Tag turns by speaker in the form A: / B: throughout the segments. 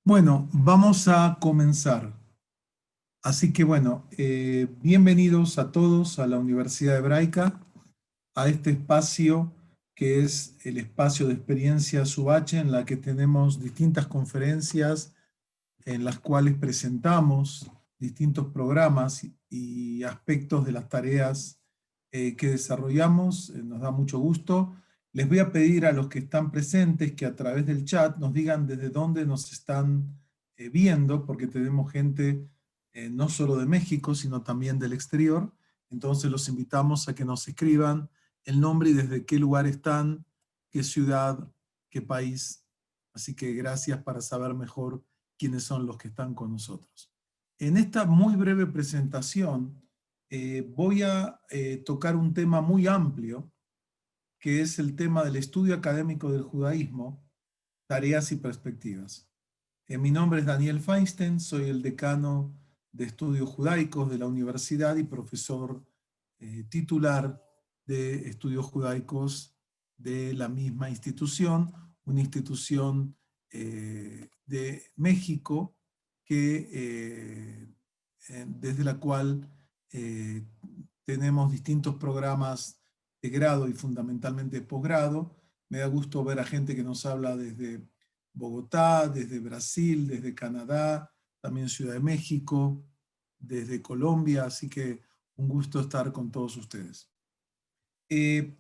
A: Bueno, vamos a comenzar. Así que bueno, bienvenidos a todos a la Universidad Hebraica, a este espacio que es el espacio de experiencia SUBH, en la que tenemos distintas conferencias en las cuales presentamos distintos programas y aspectos de las tareas que desarrollamos. Nos da mucho gusto. Les voy a pedir a los que están presentes que a través del chat nos digan desde dónde nos están viendo, porque tenemos gente no solo de México, sino también del exterior. Entonces los invitamos a que nos escriban el nombre y desde qué lugar están, qué ciudad, qué país. Así que gracias para saber mejor quiénes son los que están con nosotros. En esta muy breve presentación voy a tocar un tema muy amplio, que es el tema del estudio académico del judaísmo, tareas y perspectivas. Mi nombre es Daniel Feinstein, soy el decano de estudios judaicos de la universidad y profesor titular de estudios judaicos de la misma institución, una institución de México desde la cual eh, tenemos distintos programas de grado y fundamentalmente de posgrado. Me da gusto ver a gente que nos habla desde Bogotá, desde Brasil, desde Canadá, también Ciudad de México, desde Colombia, así que un gusto estar con todos ustedes. Eh,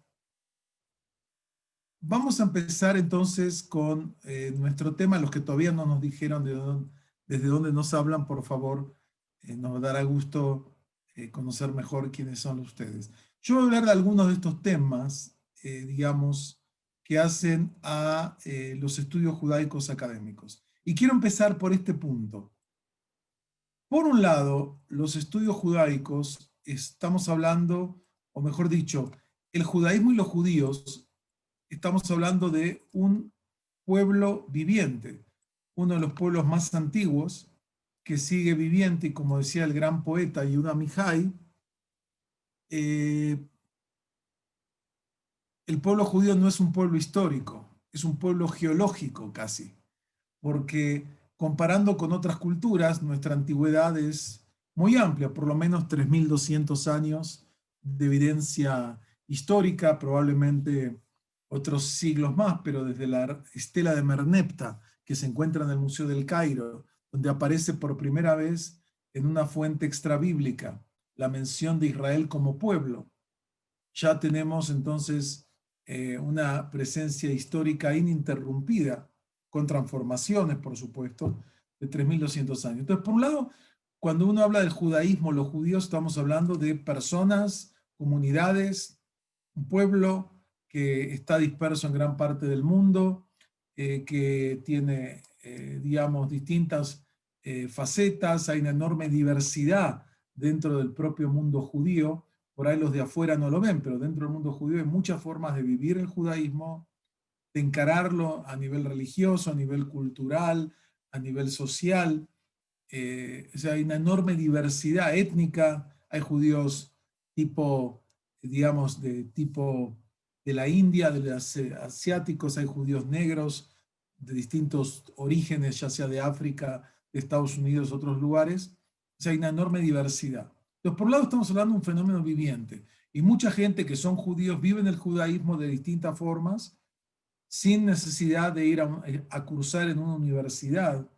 A: Vamos a empezar entonces con nuestro tema. Los que todavía no nos dijeron desde dónde nos hablan, por favor, nos dará gusto conocer mejor quiénes son ustedes. Yo voy a hablar de algunos de estos temas, digamos, que hacen a los estudios judaicos académicos. Y quiero empezar por este punto. Por un lado, los estudios judaicos, estamos hablando, o mejor dicho, el judaísmo y los judíos, estamos hablando de un pueblo viviente, uno de los pueblos más antiguos que sigue viviente, y como decía el gran poeta Yehuda Mihai, eh, el pueblo judío no es un pueblo histórico, es un pueblo geológico casi, porque comparando con otras culturas, nuestra antigüedad es muy amplia, por lo menos 3.200 años de evidencia histórica, probablemente otros siglos más, pero desde la estela de Merneptah, que se encuentra en el Museo del Cairo, donde aparece por primera vez en una fuente extrabíblica la mención de Israel como pueblo. Ya tenemos entonces una presencia histórica ininterrumpida, con transformaciones, por supuesto, de 3.200 años. Entonces, por un lado, cuando uno habla del judaísmo, los judíos, estamos hablando de personas, comunidades, un pueblo que está disperso en gran parte del mundo, que tiene, digamos, distintas facetas, hay una enorme diversidad dentro del propio mundo judío. Por ahí los de afuera no lo ven, pero dentro del mundo judío hay muchas formas de vivir el judaísmo, de encararlo a nivel religioso, a nivel cultural, a nivel social. O sea, hay una enorme diversidad étnica. Hay judíos tipo, digamos, de tipo de la India, de los asiáticos, hay judíos negros de distintos orígenes, ya sea de África, de Estados Unidos, otros lugares. O sea, hay una enorme diversidad. Entonces, por un lado estamos hablando de un fenómeno viviente, y mucha gente que son judíos viven el judaísmo de distintas formas, sin necesidad de ir a cursar en una universidad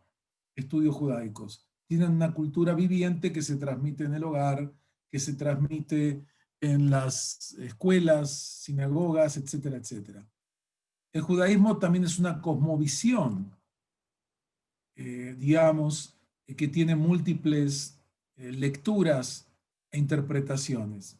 A: estudios judaicos. Tienen una cultura viviente que se transmite en el hogar, que se transmite en las escuelas, sinagogas, etcétera, etcétera. El judaísmo también es una cosmovisión, digamos, que tiene múltiples lecturas e interpretaciones.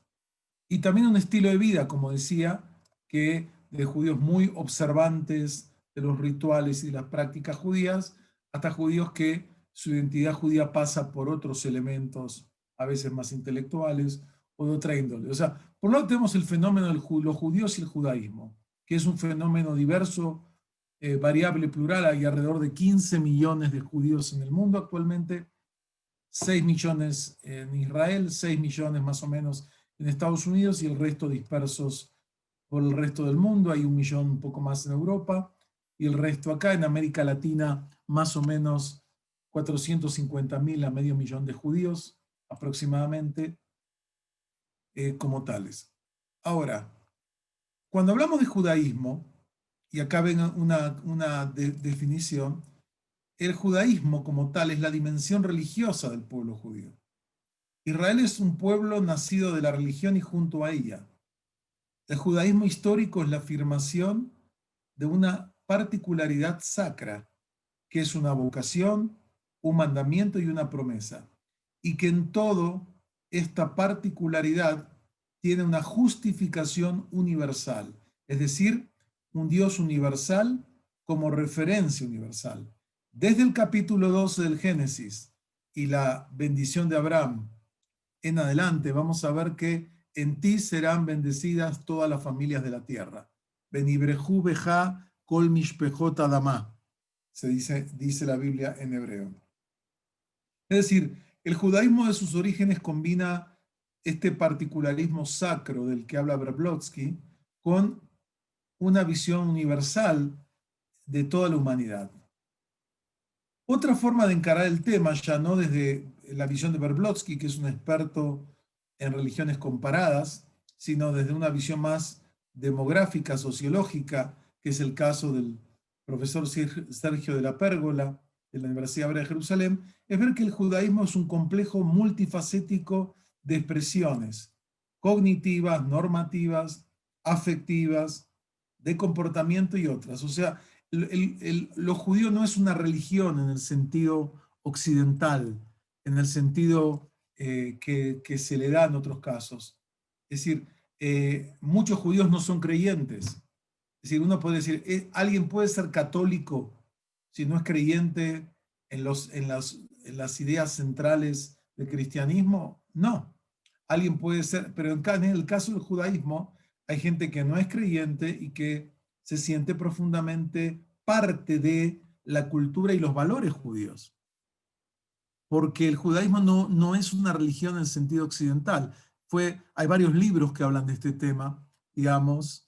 A: Y también un estilo de vida, como decía, que de judíos muy observantes de los rituales y las prácticas judías, hasta judíos que su identidad judía pasa por otros elementos, a veces más intelectuales o de otra índole. O sea, por un lado tenemos el fenómeno de los judíos y el judaísmo, que es un fenómeno diverso, variable, plural. Hay alrededor de 15 millones de judíos en el mundo actualmente, 6 millones en Israel, 6 millones más o menos en Estados Unidos, y el resto dispersos por el resto del mundo. Hay 1 millón, un poco más en Europa. y el resto acá. En América Latina, más o menos 450.000 a medio millón de judíos aproximadamente como tales. Ahora, cuando hablamos de judaísmo, y acá ven una definición, el judaísmo como tal es la dimensión religiosa del pueblo judío. Israel es un pueblo nacido de la religión y junto a ella. El judaísmo histórico es la afirmación de una particularidad sacra, que es una vocación, un mandamiento y una promesa, y que en todo esta particularidad tiene una justificación universal, es decir, un Dios universal como referencia universal. Desde el capítulo 12 del Génesis y la bendición de Abraham en adelante, vamos a ver que en ti serán bendecidas todas las familias de la tierra. Benibrejú beja kol mishpejot adamá, se dice la Biblia en hebreo. Es decir, el judaísmo de sus orígenes combina este particularismo sacro del que habla Brablotsky con una visión universal de toda la humanidad. Otra forma de encarar el tema, ya no desde la visión de Brablotsky, que es un experto en religiones comparadas, sino desde una visión más demográfica, sociológica, que es el caso del profesor Sergio de la Pérgola de la Universidad Hebrea de Jerusalén, es ver que el judaísmo es un complejo multifacético de expresiones cognitivas, normativas, afectivas, de comportamiento y otras. O sea, lo judío no es una religión en el sentido occidental, en el sentido que se le da en otros casos. Es decir, muchos judíos no son creyentes. Es decir, uno puede decir, alguien puede ser católico si no es creyente en las ideas centrales del cristianismo. No. Alguien puede ser, pero en el caso del judaísmo hay gente que no es creyente y que se siente profundamente parte de la cultura y los valores judíos. Porque el judaísmo no es una religión en el sentido occidental. Hay varios libros que hablan de este tema, digamos,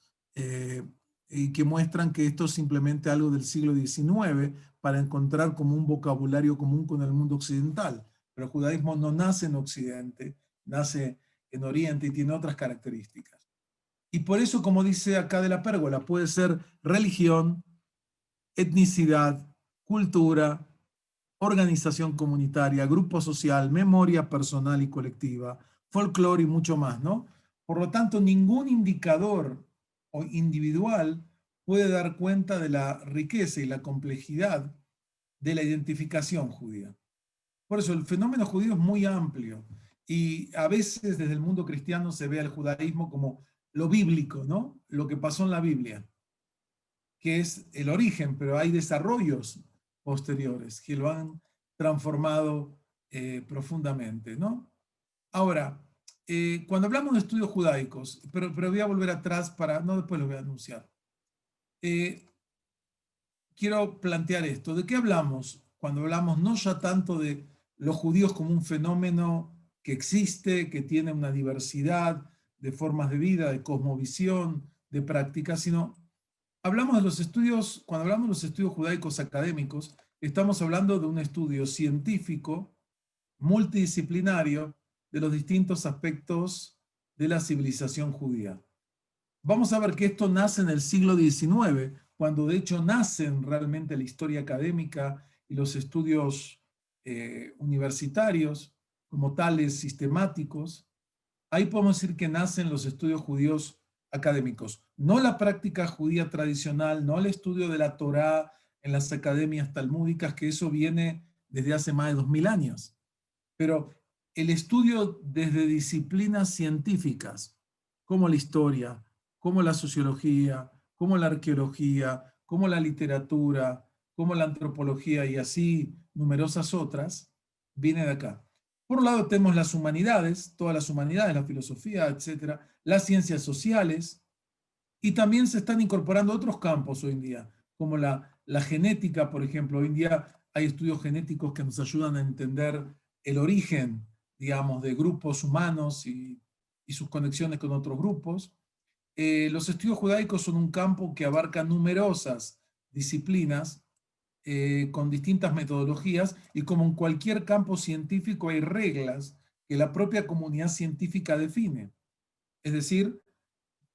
A: y que muestran que esto es simplemente algo del siglo XIX para encontrar como un vocabulario común con el mundo occidental. Pero el judaísmo no nace en Occidente, nace en Oriente y tiene otras características. Y por eso, como dice acá de la Pérgola, puede ser religión, etnicidad, cultura, organización comunitaria, grupo social, memoria personal y colectiva, folclore y mucho más, ¿no? Por lo tanto, ningún indicador o individual puede dar cuenta de la riqueza y la complejidad de la identificación judía. Por eso el fenómeno judío es muy amplio y a veces desde el mundo cristiano se ve al judaísmo como lo bíblico, ¿no? Lo que pasó en la Biblia, que es el origen, pero hay desarrollos posteriores que lo han transformado profundamente, ¿no? Ahora, cuando hablamos de estudios judaicos, pero voy a volver atrás para, no, después lo voy a anunciar. Quiero plantear esto. ¿De qué hablamos? Cuando hablamos no ya tanto de los judíos como un fenómeno que existe, que tiene una diversidad de formas de vida, de cosmovisión, de prácticas, sino hablamos de los estudios, cuando hablamos de los estudios judaicos académicos, estamos hablando de un estudio científico, multidisciplinario, de los distintos aspectos de la civilización judía. Vamos a ver que esto nace en el siglo XIX, cuando de hecho nacen realmente la historia académica y los estudios universitarios como tales sistemáticos. Ahí podemos decir que nacen los estudios judíos académicos, no la práctica judía tradicional, no el estudio de la Torá en las academias talmúdicas, que eso viene desde hace más de 2000 años, pero el estudio desde disciplinas científicas, como la historia, como la sociología, como la arqueología, como la literatura, como la antropología y así numerosas otras, viene de acá. Por un lado tenemos las humanidades, todas las humanidades, la filosofía, etcétera, las ciencias sociales, y también se están incorporando otros campos hoy en día, como la genética, por ejemplo. Hoy en día hay estudios genéticos que nos ayudan a entender el origen, digamos, de grupos humanos y sus conexiones con otros grupos. Los estudios judaicos son un campo que abarca numerosas disciplinas con distintas metodologías, y como en cualquier campo científico hay reglas que la propia comunidad científica define. Es decir,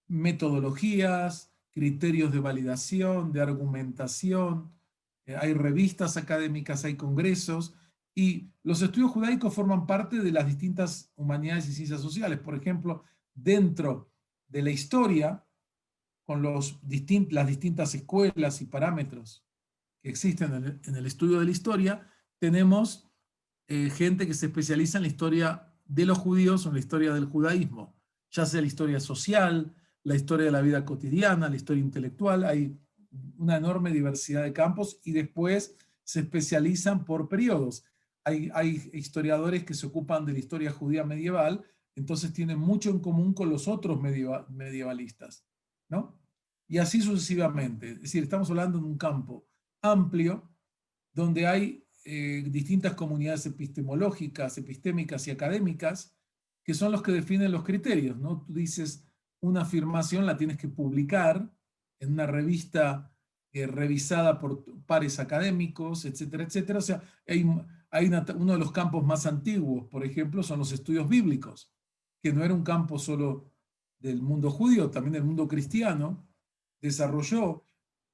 A: metodologías, criterios de validación, de argumentación, hay revistas académicas, hay congresos, y los estudios judaicos forman parte de las distintas humanidades y ciencias sociales. Por ejemplo, dentro de la historia, con las distintas escuelas y parámetros que existen en el estudio de la historia, tenemos gente que se especializa en la historia de los judíos o en la historia del judaísmo, ya sea la historia social, la historia de la vida cotidiana, la historia intelectual. Hay una enorme diversidad de campos y después se especializan por periodos. Hay historiadores que se ocupan de la historia judía medieval, entonces tienen mucho en común con los otros medievalistas, ¿no? Y así sucesivamente. Es decir, estamos hablando de un campo amplio donde hay distintas comunidades epistemológicas, epistémicas y académicas que son los que definen los criterios, ¿no? Tú dices una afirmación, la tienes que publicar en una revista revisada por pares académicos, etcétera, etcétera. O sea, uno de los campos más antiguos, por ejemplo, son los estudios bíblicos, que no era un campo solo del mundo judío, también el mundo cristiano desarrolló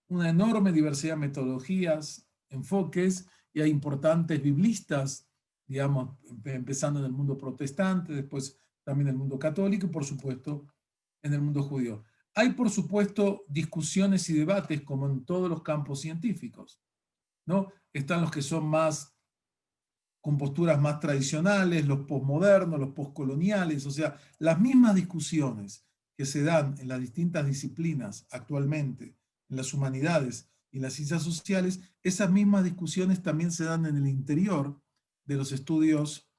A: una enorme diversidad de metodologías, enfoques, y hay importantes biblistas, digamos, empezando en el mundo protestante, después también en el mundo católico y por supuesto en el mundo judío. Hay por supuesto discusiones y debates como en todos los campos científicos, ¿no? Están los que son más con posturas más tradicionales, los posmodernos, los poscoloniales, o sea, las mismas discusiones que se dan en las distintas disciplinas actualmente, en las humanidades y en las ciencias sociales, esas mismas discusiones también se dan en el interior de los estudios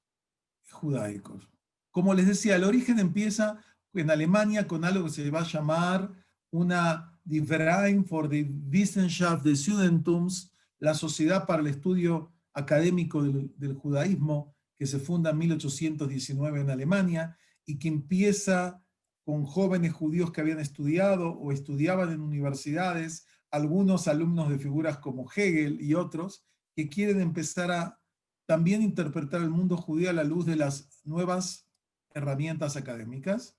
A: judaicos. Como les decía, el origen empieza en Alemania con algo que se va a llamar una Die Verein für die Wissenschaft des Judentums, la Sociedad para el Estudio Académico del Judaísmo, que se funda en 1819 en Alemania y que empieza con jóvenes judíos que habían estudiado o estudiaban en universidades, algunos alumnos de figuras como Hegel y otros, que quieren empezar a también interpretar el mundo judío a la luz de las nuevas herramientas académicas.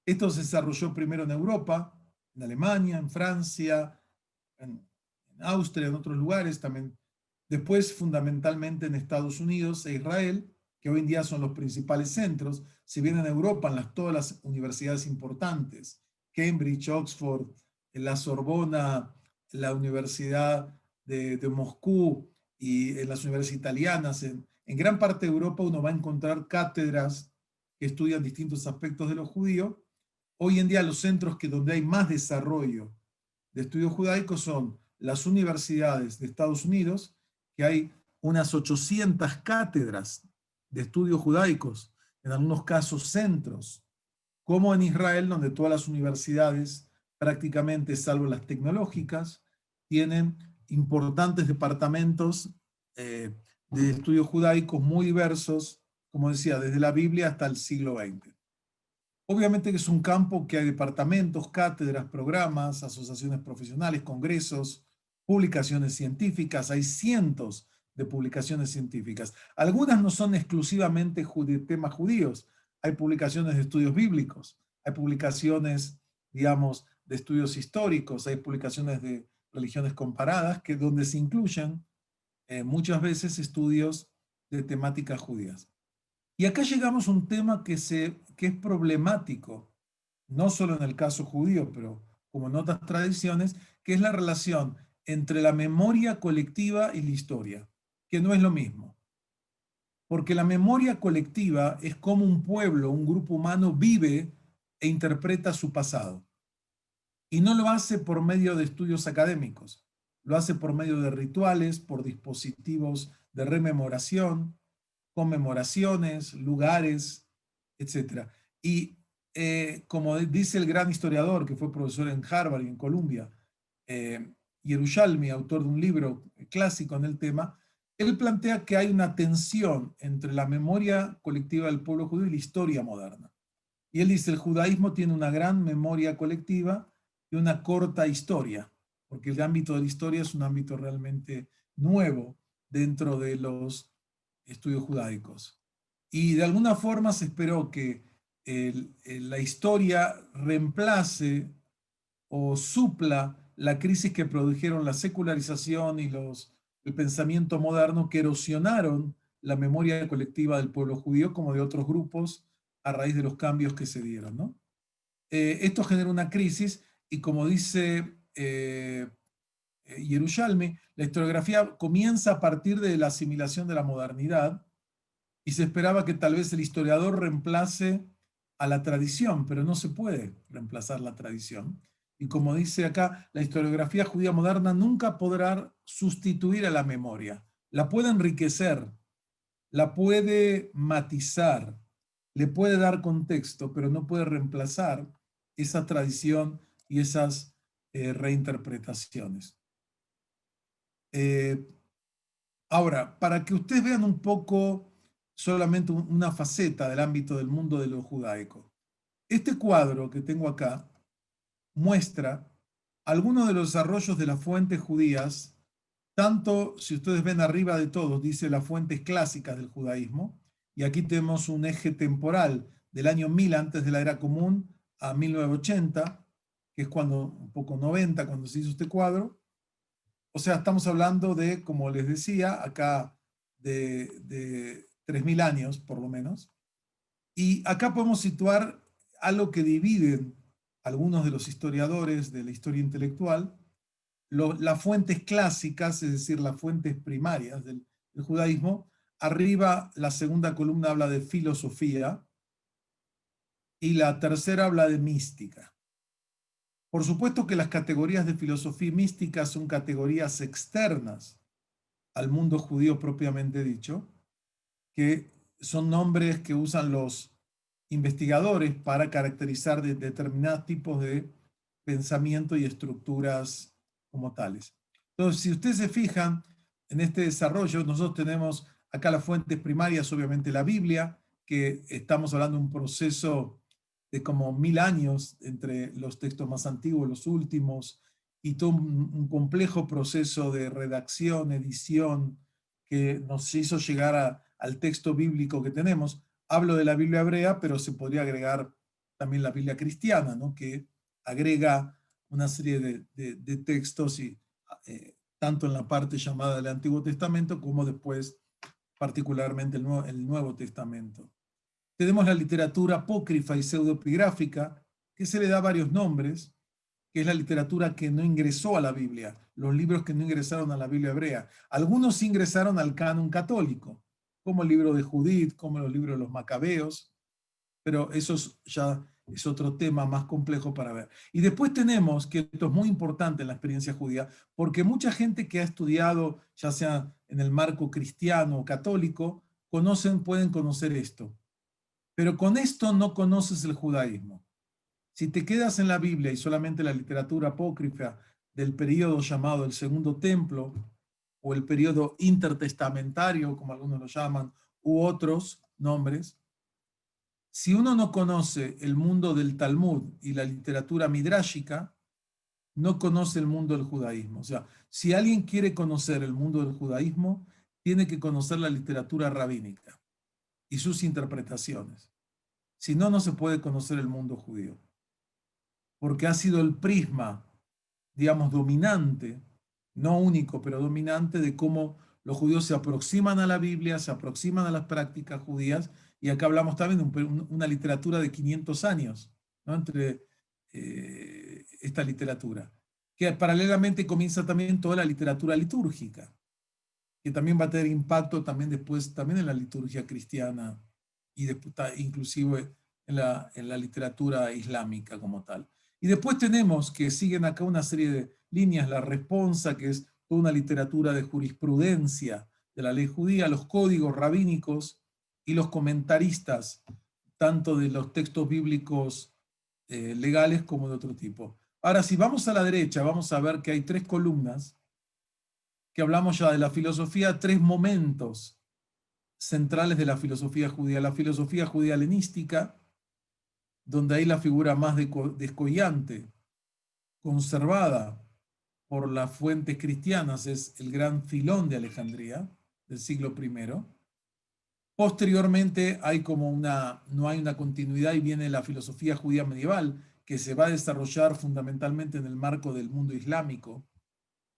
A: Esto se desarrolló primero en Europa, en Alemania, en Francia, en Austria, en otros lugares también. Después, fundamentalmente en Estados Unidos e Israel, que hoy en día son los principales centros. Si bien en Europa, en todas las universidades importantes, Cambridge, Oxford, la Sorbona, la Universidad de Moscú y en las universidades italianas, en gran parte de Europa uno va a encontrar cátedras que estudian distintos aspectos de lo judío. Hoy en día los centros donde hay más desarrollo de estudios judaicos son las universidades de Estados Unidos, que hay unas 800 cátedras de estudios judaicos, en algunos casos centros, como en Israel, donde todas las universidades, prácticamente salvo las tecnológicas, tienen importantes departamentos de estudios judaicos muy diversos, como decía, desde la Biblia hasta el siglo XX. Obviamente que es un campo que hay departamentos, cátedras, programas, asociaciones profesionales, congresos, publicaciones científicas. Hay cientos de publicaciones científicas. Algunas no son exclusivamente temas judíos. Hay publicaciones de estudios bíblicos, hay publicaciones, digamos, de estudios históricos, hay publicaciones de religiones comparadas, donde se incluyen muchas veces estudios de temáticas judías. Y acá llegamos a un tema que es problemático, no solo en el caso judío, pero como en otras tradiciones, que es la relación entre la memoria colectiva y la historia, que no es lo mismo. Porque la memoria colectiva es como un pueblo, un grupo humano vive e interpreta su pasado. Y no lo hace por medio de estudios académicos, lo hace por medio de rituales, por dispositivos de rememoración, conmemoraciones, lugares, etc. Y como dice el gran historiador que fue profesor en Harvard y en Columbia, Yerushalmi, autor de un libro clásico en el tema, él plantea que hay una tensión entre la memoria colectiva del pueblo judío y la historia moderna. Y él dice, el judaísmo tiene una gran memoria colectiva y una corta historia. porque el ámbito de la historia es un ámbito realmente nuevo dentro de los estudios judaicos. Y de alguna forma se esperó que la historia reemplace o supla la crisis que produjeron la secularización y el pensamiento moderno que erosionaron la memoria colectiva del pueblo judío como de otros grupos a raíz de los cambios que se dieron, ¿no? Esto genera una crisis y como dice Yerushalmi, la historiografía comienza a partir de la asimilación de la modernidad y se esperaba que tal vez el historiador reemplace a la tradición, pero no se puede reemplazar la tradición. Y como dice acá, la historiografía judía moderna nunca podrá sustituir a la memoria. La puede enriquecer, la puede matizar, le puede dar contexto, pero no puede reemplazar esa tradición y esas reinterpretaciones. Ahora, para que ustedes vean un poco solamente una faceta del ámbito del mundo de lo judaico, este cuadro que tengo acá muestra algunos de los desarrollos de las fuentes judías, tanto si ustedes ven arriba de todos, dice las fuentes clásicas del judaísmo, y aquí tenemos un eje temporal del año 1000 antes de la era común a 1980, que es cuando, un poco 90, cuando se hizo este cuadro. O sea, estamos hablando de, como les decía, acá de 3000 años, por lo menos. Y acá podemos situar algo que dividen algunos de los historiadores de la historia intelectual, las fuentes clásicas, es decir, las fuentes primarias del judaísmo. Arriba, la segunda columna habla de filosofía y la tercera habla de mística. Por supuesto que las categorías de filosofía y mística son categorías externas al mundo judío propiamente dicho, que son nombres que usan los investigadores para caracterizar determinados tipos de pensamiento y estructuras como tales. Entonces, si ustedes se fijan en este desarrollo, nosotros tenemos acá las fuentes primarias, obviamente la Biblia, que estamos hablando de un proceso de como 1000 años entre los textos más antiguos y los últimos, y todo un complejo proceso de redacción, edición, que nos hizo llegar al texto bíblico que tenemos. Hablo de la Biblia hebrea, pero se podría agregar también la Biblia cristiana, ¿no? Que agrega una serie de textos, y, tanto en la parte llamada del Antiguo Testamento como después particularmente el Nuevo Testamento. Tenemos la literatura apócrifa y pseudoepigráfica, que se le da varios nombres, que es la literatura que no ingresó a la Biblia, los libros que no ingresaron a la Biblia hebrea. Algunos ingresaron al canon católico, como el libro de Judith, como los libros de los Macabeos, pero eso ya es otro tema más complejo para ver. Y después tenemos, que esto es muy importante en la experiencia judía, porque mucha gente que ha estudiado, ya sea en el marco cristiano o católico, pueden conocer esto. Pero con esto no conoces el judaísmo. Si te quedas en la Biblia y solamente la literatura apócrifa del periodo llamado el Segundo Templo, o el periodo intertestamentario, como algunos lo llaman, u otros nombres, si uno no conoce el mundo del Talmud y la literatura midrashica, no conoce el mundo del judaísmo. O sea, si alguien quiere conocer el mundo del judaísmo, tiene que conocer la literatura rabínica y sus interpretaciones. Si no, no se puede conocer el mundo judío, porque ha sido el prisma, digamos, dominante, no único, pero dominante, de cómo los judíos se aproximan a la Biblia, se aproximan a las prácticas judías, y acá hablamos también de una literatura de 500 años, ¿no? Entre esta literatura, que paralelamente comienza también toda la literatura litúrgica, que también va a tener impacto también después, también en la liturgia cristiana, y después, inclusive en la literatura islámica como tal. Y después tenemos que siguen acá una serie de líneas, la responsa, que es toda una literatura de jurisprudencia de la ley judía, los códigos rabínicos y los comentaristas, tanto de los textos bíblicos legales como de otro tipo. Ahora, si vamos a la derecha, vamos a ver que hay tres columnas que hablamos ya de la filosofía, tres momentos centrales de la filosofía judía helenística, donde hay la figura más descollante, conservada, por las fuentes cristianas, es el gran Filón de Alejandría, del siglo I. Posteriormente no hay una continuidad y viene la filosofía judía medieval, que se va a desarrollar fundamentalmente en el marco del mundo islámico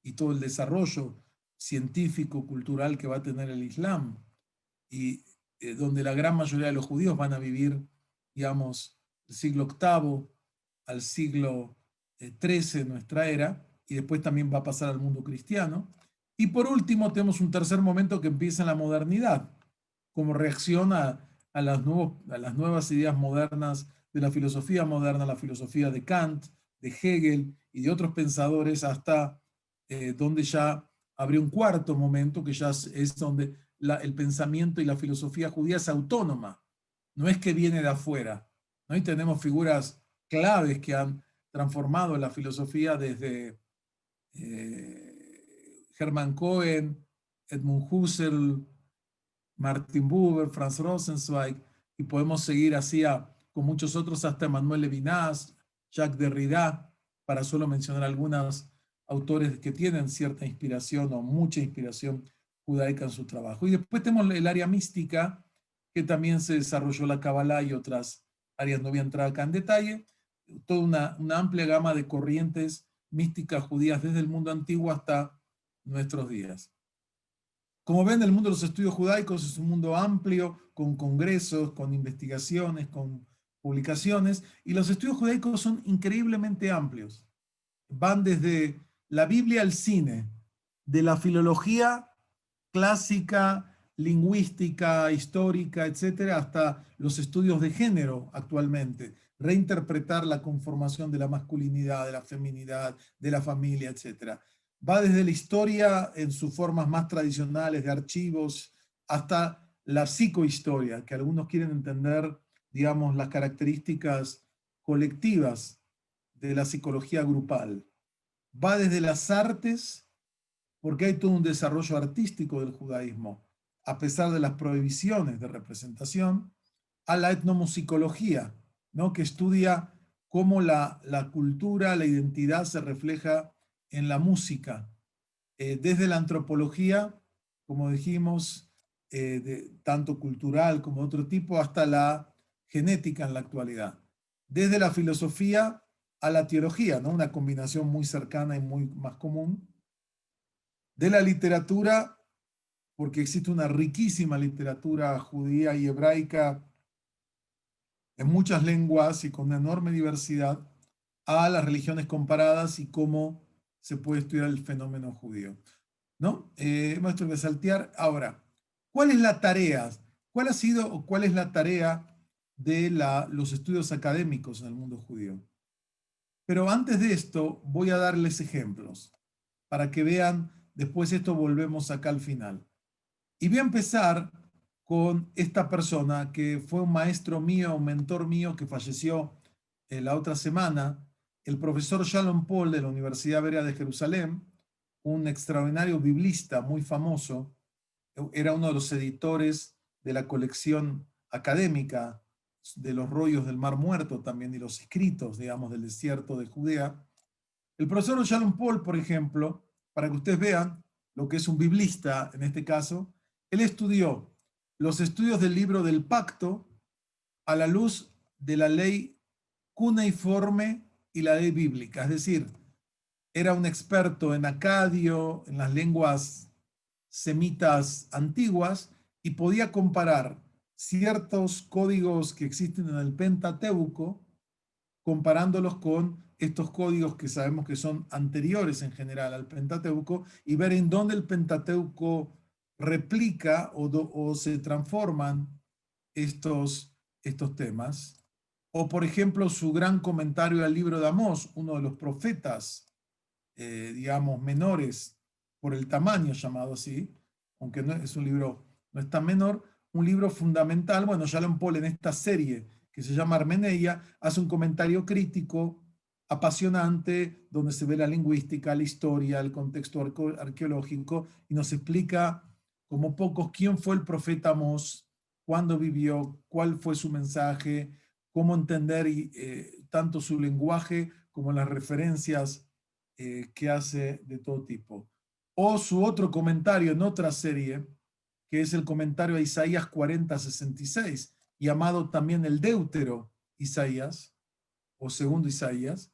A: y todo el desarrollo científico, cultural que va a tener el Islam, y donde la gran mayoría de los judíos van a vivir, digamos, del siglo octavo al siglo XIII de nuestra era, y después también va a pasar al mundo cristiano. Y por último, tenemos un tercer momento que empieza en la modernidad, como reacción a las nuevas ideas modernas de la filosofía moderna, la filosofía de Kant, de Hegel y de otros pensadores, hasta donde ya habría un cuarto momento, que ya es donde el pensamiento y la filosofía judía es autónoma, no es que viene de afuera, ¿no? Y tenemos figuras claves que han transformado la filosofía desde Hermann Cohen, Edmund Husserl, Martin Buber, Franz Rosenzweig, y podemos seguir así con muchos otros, hasta Emmanuel Levinas, Jacques Derrida, para solo mencionar algunos autores que tienen cierta inspiración o mucha inspiración judaica en su trabajo. Y después tenemos el área mística, que también se desarrolló la Kabbalah y otras áreas, no voy a entrar acá en detalle, toda una amplia gama de corrientes místicas judías desde el mundo antiguo hasta nuestros días. Como ven, el mundo de los estudios judaicos es un mundo amplio, con congresos, con investigaciones, con publicaciones, y los estudios judaicos son increíblemente amplios. Van desde la Biblia al cine, de la filología clásica, lingüística, histórica, etcétera, hasta los estudios de género actualmente, reinterpretar la conformación de la masculinidad, de la feminidad, de la familia, etcétera. Va desde la historia en sus formas más tradicionales de archivos hasta la psicohistoria, que algunos quieren entender, digamos, las características colectivas de la psicología grupal. Va desde las artes, porque hay todo un desarrollo artístico del judaísmo, a pesar de las prohibiciones de representación, a la etnomusicología, ¿no? Que estudia cómo la cultura, la identidad se refleja en la música, desde la antropología, como dijimos, tanto cultural como de otro tipo, hasta la genética en la actualidad. Desde la filosofía a la teología, ¿no? Una combinación muy cercana y muy más común. De la literatura, porque existe una riquísima literatura judía y hebraica en muchas lenguas y con una enorme diversidad, a las religiones comparadas y cómo se puede estudiar el fenómeno judío, ¿no? Maestro de saltear. Ahora, ¿cuál es la tarea? ¿Cuál ha sido o cuál es la tarea de los estudios académicos en el mundo judío? Pero antes de esto, voy a darles ejemplos para que vean, después esto volvemos acá al final. Y voy a empezar con esta persona que fue un maestro mío, un mentor mío que falleció la otra semana, el profesor Shalom Paul de la Universidad Hebrea de Jerusalén, un extraordinario biblista muy famoso, era uno de los editores de la colección académica de los rollos del Mar Muerto también y los escritos, digamos, del desierto de Judea. El profesor Shalom Paul, por ejemplo, para que ustedes vean lo que es un biblista en este caso, él estudió los estudios del libro del pacto a la luz de la ley cuneiforme y la ley bíblica, es decir, era un experto en acadio, en las lenguas semitas antiguas, y podía comparar ciertos códigos que existen en el Pentateuco, comparándolos con estos códigos que sabemos que son anteriores en general al Pentateuco, y ver en dónde el Pentateuco replica o se transforman estos temas. O, por ejemplo, su gran comentario al libro de Amós, uno de los profetas, digamos, menores por el tamaño, llamado así, aunque no es un libro, no es tan menor, un libro fundamental. Bueno, Shalom Paul en esta serie que se llama Armeneia hace un comentario crítico apasionante donde se ve la lingüística, la historia, el contexto arqueológico, y nos explica como pocos quién fue el profeta Amós, cuándo vivió, cuál fue su mensaje, cómo entender tanto su lenguaje como las referencias que hace de todo tipo. O su otro comentario en otra serie, que es el comentario a Isaías 40:66, llamado también el Deutero Isaías, o segundo Isaías,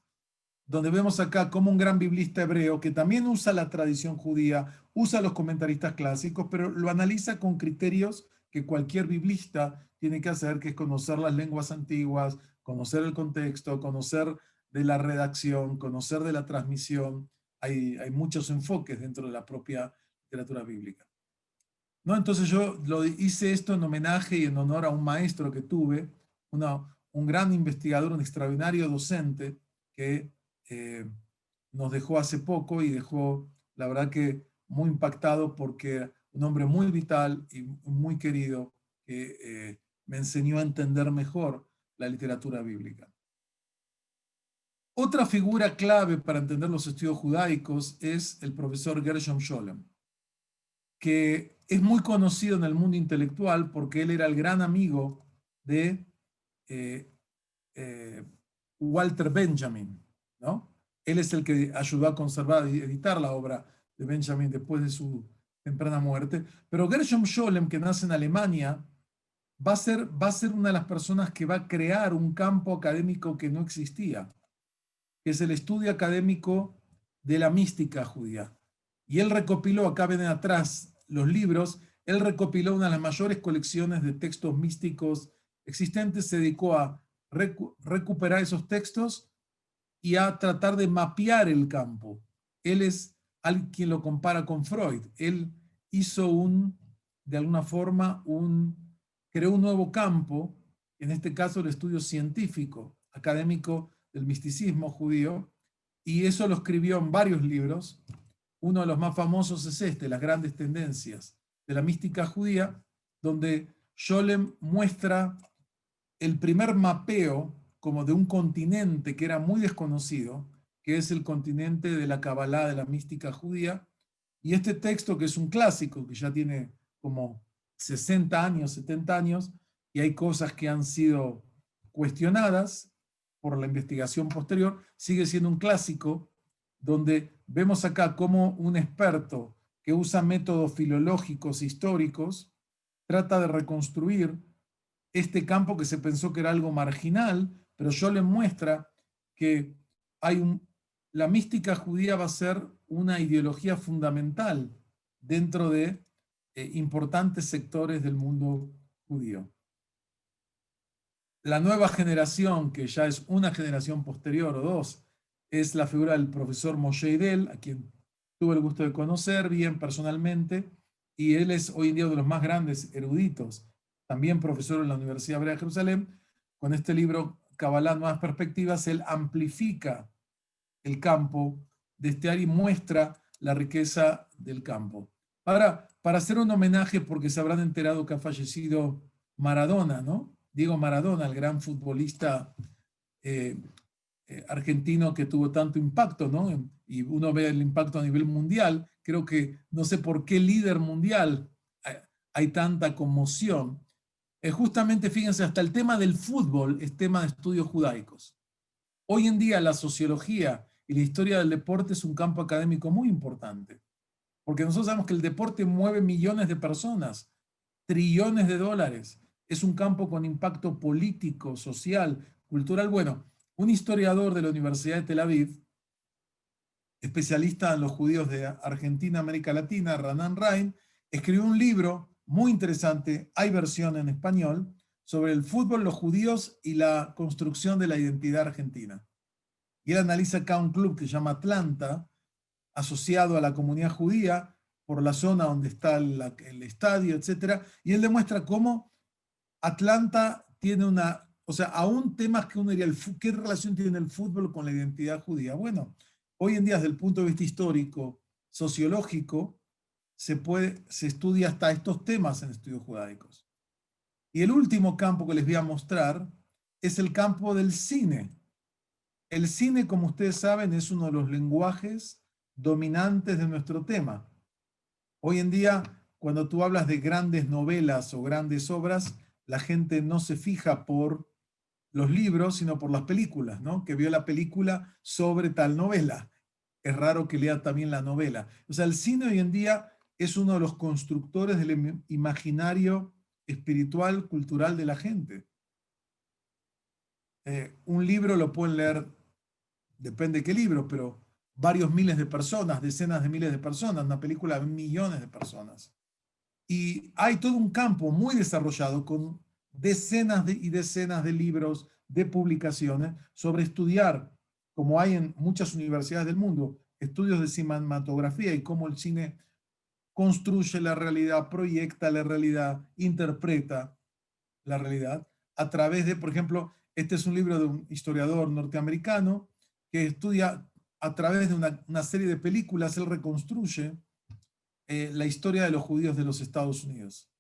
A: donde vemos acá como un gran biblista hebreo que también usa la tradición judía, usa los comentaristas clásicos, pero lo analiza con criterios que cualquier biblista tiene que hacer, que es conocer las lenguas antiguas, conocer el contexto, conocer de la redacción, conocer de la transmisión. Hay muchos enfoques dentro de la propia literatura bíblica. ¿No? Entonces yo hice esto en homenaje y en honor a un maestro que tuve, un gran investigador, un extraordinario docente que eh, nos dejó hace poco y dejó, la verdad que muy impactado porque un hombre muy vital y muy querido que me enseñó a entender mejor la literatura bíblica. Otra figura clave para entender los estudios judaicos es el profesor Gershom Scholem, que es muy conocido en el mundo intelectual porque él era el gran amigo de eh, eh, Walter Benjamin, ¿no? Él es el que ayudó a conservar y editar la obra de Benjamin después de su temprana muerte. Pero Gershom Scholem, que nace en Alemania, va a ser una de las personas que va a crear un campo académico que no existía, que es el estudio académico de la mística judía. Y él recopiló, acá ven atrás los libros, él recopiló una de las mayores colecciones de textos místicos existentes, se dedicó a recuperar esos textos y a tratar de mapear el campo. Él es alguien quien lo compara con Freud. Él hizo de alguna forma, creó un nuevo campo, en este caso el estudio científico, académico del misticismo judío, y eso lo escribió en varios libros. Uno de los más famosos es este, Las grandes tendencias de la mística judía, donde Scholem muestra el primer mapeo como de un continente que era muy desconocido, que es el continente de la Kabbalah, de la mística judía, y este texto que es un clásico, que ya tiene como 60 años, 70 años, y hay cosas que han sido cuestionadas por la investigación posterior, sigue siendo un clásico donde vemos acá cómo un experto que usa métodos filológicos históricos trata de reconstruir este campo que se pensó que era algo marginal, pero yo le muestra que la mística judía va a ser una ideología fundamental dentro de importantes sectores del mundo judío. La nueva generación, que ya es una generación posterior o dos, es la figura del profesor Moshe Idel, a quien tuve el gusto de conocer bien personalmente, y él es hoy en día uno de los más grandes eruditos, también profesor en la Universidad Hebrea de Jerusalén. Con este libro, Kabbalah, Nuevas Perspectivas, él amplifica el campo de este área y muestra la riqueza del campo. Ahora, para hacer un homenaje, porque se habrán enterado que ha fallecido Maradona, ¿no? Diego Maradona, el gran futbolista argentino que tuvo tanto impacto, ¿no? Y uno ve el impacto a nivel mundial. Creo que no sé por qué líder mundial hay tanta conmoción. Justamente, fíjense, hasta el tema del fútbol es tema de estudios judaicos. Hoy en día la sociología y la historia del deporte es un campo académico muy importante, porque nosotros sabemos que el deporte mueve millones de personas, trillones de dólares. Es un campo con impacto político, social, cultural. Bueno, un historiador de la Universidad de Tel Aviv, especialista en los judíos de Argentina, América Latina, Ranan Rein, escribió un libro muy interesante, hay versión en español, sobre el fútbol, los judíos y la construcción de la identidad argentina. Y él analiza acá un club que se llama Atlanta, asociado a la comunidad judía, por la zona donde está el estadio, etc. Y él demuestra cómo Atlanta tiene o sea, aún temas que uno diría, ¿qué relación tiene el fútbol con la identidad judía? Bueno, hoy en día desde el punto de vista histórico, sociológico, se estudia hasta estos temas en estudios judaicos. Y el último campo que les voy a mostrar es el campo del cine. El cine, como ustedes saben, es uno de los lenguajes dominantes de nuestro tema. Hoy en día, cuando tú hablas de grandes novelas o grandes obras, la gente no se fija por los libros, sino por las películas, ¿no? Que vio la película sobre tal novela. es raro que lea también la novela. O sea, el cine hoy en día es uno de los constructores del imaginario espiritual, cultural de la gente. Un libro lo pueden leer, depende de qué libro, pero varios miles de personas, decenas de miles de personas, una película de millones de personas. Y hay todo un campo muy desarrollado con decenas y decenas de libros, de publicaciones sobre estudiar, como hay en muchas universidades del mundo, estudios de cinematografía y cómo el cine construye la realidad, proyecta la realidad, interpreta la realidad a través de, por ejemplo, este es un libro de un historiador norteamericano que estudia a través de una serie de películas, él reconstruye la historia de los judíos de los Estados Unidos.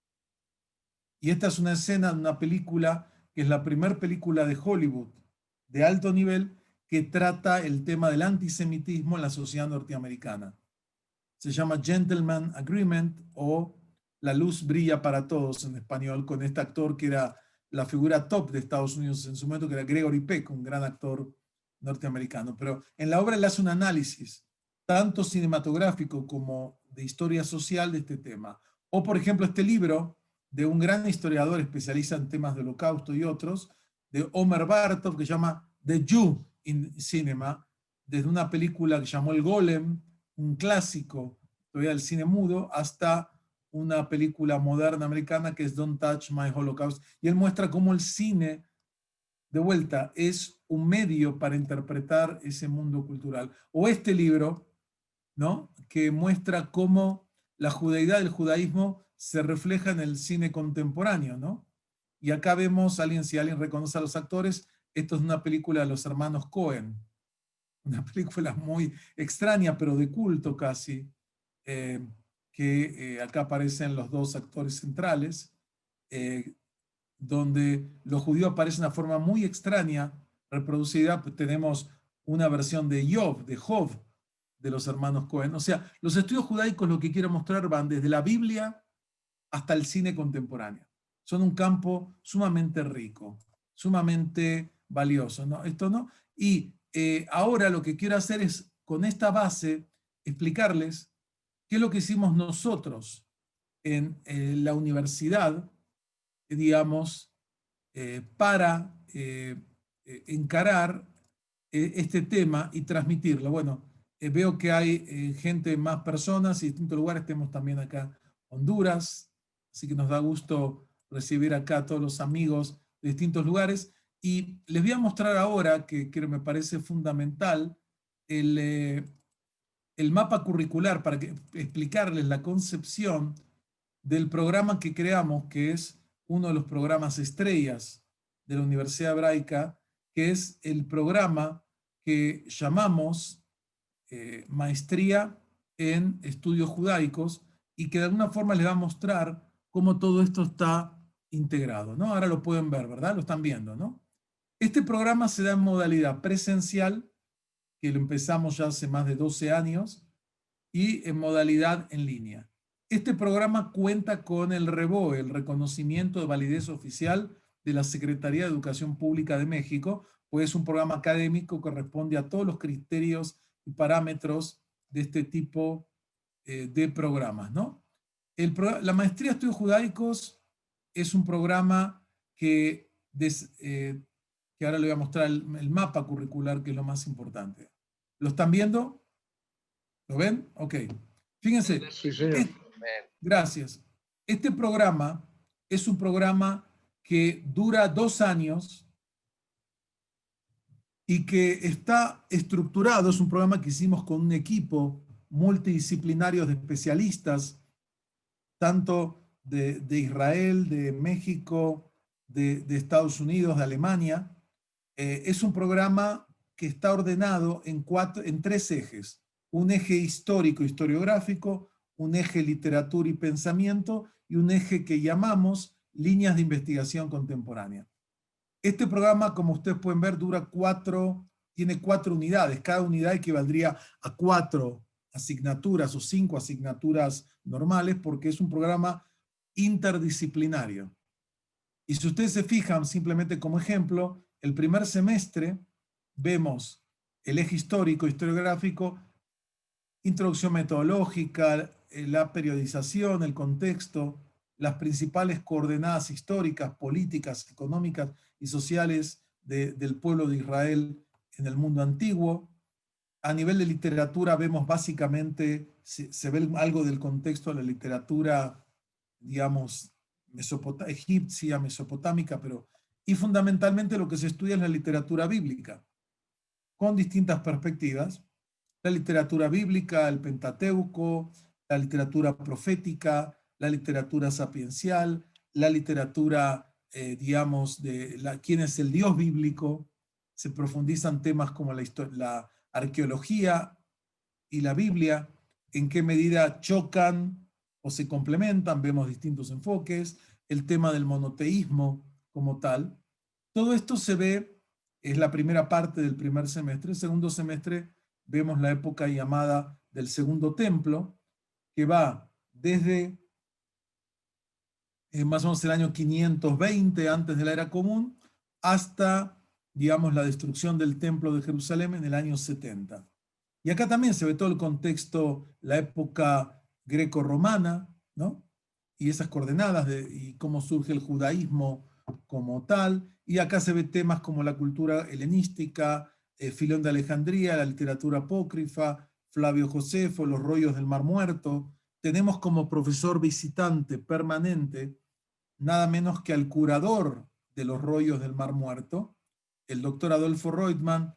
A: Y esta es una escena de una película que es la primera película de Hollywood de alto nivel que trata el tema del antisemitismo en la sociedad norteamericana. Se llama Gentleman Agreement o La luz brilla para todos en español, con este actor que era la figura top de Estados Unidos en su momento, que era Gregory Peck, un gran actor norteamericano. Pero en la obra él hace un análisis tanto cinematográfico como de historia social de este tema. O, por ejemplo, este libro de un gran historiador especialista en temas de holocausto y otros, de Omer Bartov, que se llama The Jew in Cinema, desde una película que llamó El Golem, un clásico todavía del cine mudo, hasta una película moderna americana que es Don't Touch My Holocaust. Y él muestra cómo el cine, de vuelta, es un medio para interpretar ese mundo cultural. O este libro, ¿no?, que muestra cómo la judeidad del judaísmo se refleja en el cine contemporáneo, ¿no? Y acá vemos, si alguien reconoce a los actores, esto es una película de los hermanos Cohen, una película muy extraña, pero de culto casi, eh, que acá aparecen los dos actores centrales, eh, donde los judíos aparecen de una forma muy extraña, reproducida. Tenemos una versión de Job, de los hermanos Cohen. O sea, los estudios judaicos lo que quiero mostrar van desde la Biblia hasta el cine contemporáneo. Son un campo sumamente rico, sumamente valioso, ¿no? Esto no. Y ahora lo que quiero hacer es, con esta base, explicarles qué es lo que hicimos nosotros en la universidad, digamos, para encarar este tema y transmitirlo. Bueno, veo que hay gente, más personas y distintos lugares. Tenemos también acá Honduras, así que nos da gusto recibir acá a todos los amigos de distintos lugares. Y les voy a mostrar ahora, que me parece fundamental, el mapa curricular para explicarles la concepción del programa que creamos, que es uno de los programas estrellas de la Universidad Hebraica, que es el programa que llamamos Maestría en Estudios Judaicos, y que de alguna forma les va a mostrar cómo todo esto está integrado, ¿no? Ahora lo pueden ver, ¿verdad? Lo están viendo, ¿no? Este programa se da en modalidad presencial, que lo empezamos ya hace más de 12 años, y en modalidad en línea. Este programa cuenta con el REVOE, el reconocimiento de validez oficial de la Secretaría de Educación Pública de México, pues es un programa académico que responde a todos los criterios y parámetros de este tipo de programas, ¿no? La Maestría de Estudios Judaicos es un programa que ahora le voy a mostrar el mapa curricular, que es lo más importante. ¿Lo están viendo? ¿Lo ven? Ok. Fíjense.
B: Sí, señor.
A: Gracias. Este programa es un programa que dura 2 años y que está estructurado. Es un programa que hicimos con un equipo multidisciplinario de especialistas, tanto de Israel, de México, de Estados Unidos, de Alemania. Es un programa que está ordenado en 3 ejes. Un eje histórico, historiográfico, un eje literatura y pensamiento, y un eje que llamamos líneas de investigación contemporánea. Este programa, como ustedes pueden ver, tiene 4 unidades. Cada unidad equivaldría a 4 asignaturas o 5 asignaturas normales, porque es un programa interdisciplinario. Y si ustedes se fijan, simplemente como ejemplo, el primer semestre vemos el eje histórico, historiográfico, introducción metodológica, la periodización, el contexto, las principales coordenadas históricas, políticas, económicas y sociales del pueblo de Israel en el mundo antiguo. A nivel de literatura vemos básicamente, se ve algo del contexto de la literatura, digamos, egipcia, mesopotámica, y fundamentalmente lo que se estudia es la literatura bíblica, con distintas perspectivas. La literatura bíblica, el Pentateuco, la literatura profética, la literatura sapiencial, la literatura, digamos, quién es el Dios bíblico. Se profundizan temas como la arqueología y la Biblia, en qué medida chocan o se complementan, vemos distintos enfoques, el tema del monoteísmo como tal. Todo esto se ve, es la primera parte del primer semestre. El segundo semestre vemos la época llamada del Segundo Templo, que va desde más o menos el año 520 antes de la era común hasta, digamos, la destrucción del Templo de Jerusalén en el año 70. Y acá también se ve todo el contexto, la época greco-romana, ¿no? Y esas coordenadas y cómo surge el judaísmo como tal. Y acá se ve temas como la cultura helenística, Filón de Alejandría, la literatura apócrifa, Flavio Josefo, los rollos del Mar Muerto. Tenemos como profesor visitante permanente nada menos que al curador de los rollos del Mar Muerto, el doctor Adolfo Reutemann,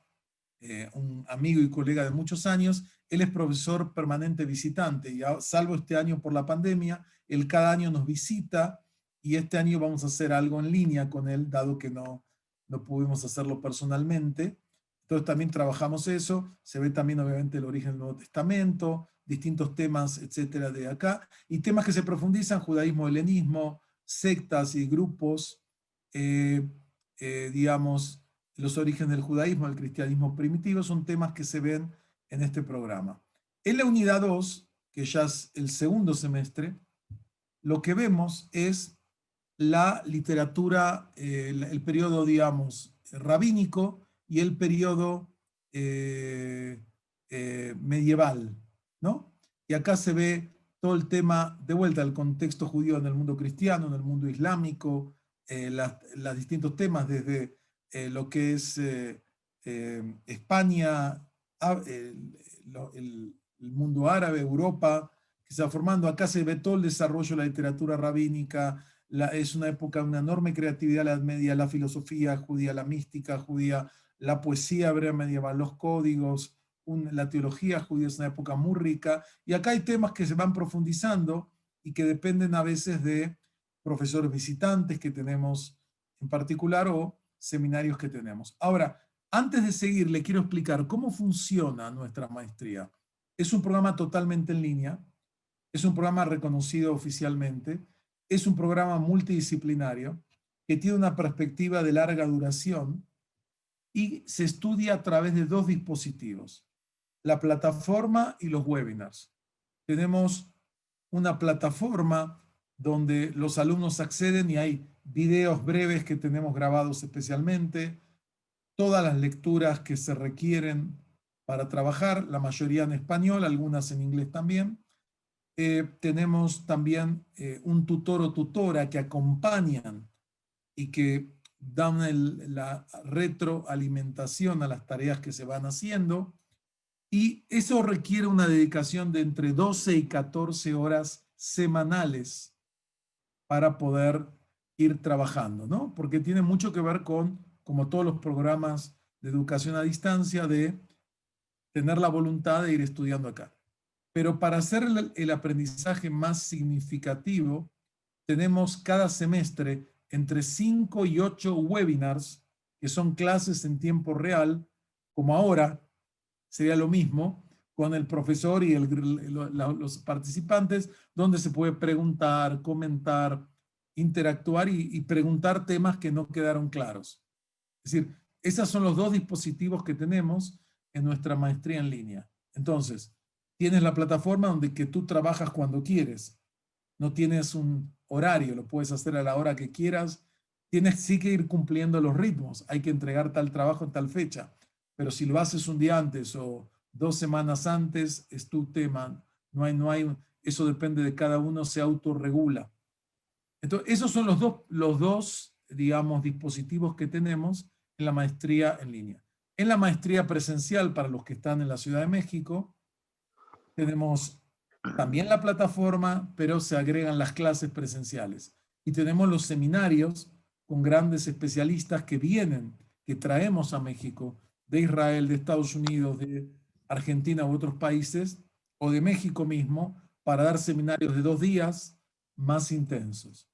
A: un amigo y colega de muchos años. Él es profesor permanente visitante y salvo este año por la pandemia, él cada año nos visita y este año vamos a hacer algo en línea con él, dado que no pudimos hacerlo personalmente. Entonces también trabajamos eso, se ve también obviamente el origen del Nuevo Testamento, distintos temas, etcétera, de acá, y temas que se profundizan, judaísmo, helenismo, sectas y grupos, digamos, los orígenes del judaísmo, el cristianismo primitivo, son temas que se ven en este programa. En la unidad 2, que ya es el segundo semestre, lo que vemos es la literatura, el periodo, digamos, rabínico y el periodo medieval, ¿no? Y acá se ve todo el tema, de vuelta, el contexto judío en el mundo cristiano, en el mundo islámico, los distintos temas desde lo que es España, el mundo árabe, Europa, que se va formando. Acá se ve todo el desarrollo de la literatura rabínica. Es una época de una enorme creatividad, la Edad Media, la filosofía judía, la mística judía, la poesía hebrea medieval, los códigos, la teología judía es una época muy rica. Y acá hay temas que se van profundizando y que dependen a veces de profesores visitantes que tenemos en particular o seminarios que tenemos. Ahora, antes de seguir, le quiero explicar cómo funciona nuestra maestría. Es un programa totalmente en línea, es un programa reconocido oficialmente, es un programa multidisciplinario que tiene una perspectiva de larga duración y se estudia a través de dos dispositivos, la plataforma y los webinars. Tenemos una plataforma donde los alumnos acceden y hay videos breves que tenemos grabados especialmente, todas las lecturas que se requieren para trabajar, la mayoría en español, algunas en inglés también. Tenemos también un tutor o tutora que acompañan y que dan la retroalimentación a las tareas que se van haciendo. Y eso requiere una dedicación de entre 12 y 14 horas semanales para poder ir trabajando, ¿no? Porque tiene mucho que ver con, como todos los programas de educación a distancia, de tener la voluntad de ir estudiando acá. Pero para hacer el aprendizaje más significativo, tenemos cada semestre entre 5 y 8 webinars, que son clases en tiempo real, como ahora, sería lo mismo, con el profesor y los participantes, donde se puede preguntar, comentar, interactuar y preguntar temas que no quedaron claros. Es decir, esos son los dos dispositivos que tenemos en nuestra maestría en línea. Entonces, tienes la plataforma donde que tú trabajas cuando quieres. No tienes un horario, lo puedes hacer a la hora que quieras. Tienes sí que ir cumpliendo los ritmos. Hay que entregar tal trabajo en tal fecha. Pero si lo haces un día antes o 2 semanas antes es tu tema. Eso depende de cada uno, se autorregula. Entonces, esos son los dos, digamos, dispositivos que tenemos en la maestría en línea. En la maestría presencial, para los que están en la Ciudad de México, tenemos también la plataforma, pero se agregan las clases presenciales. Y tenemos los seminarios con grandes especialistas que vienen, que traemos a México, de Israel, de Estados Unidos, de Argentina u otros países, o de México mismo, para dar seminarios de 2 días más intensos,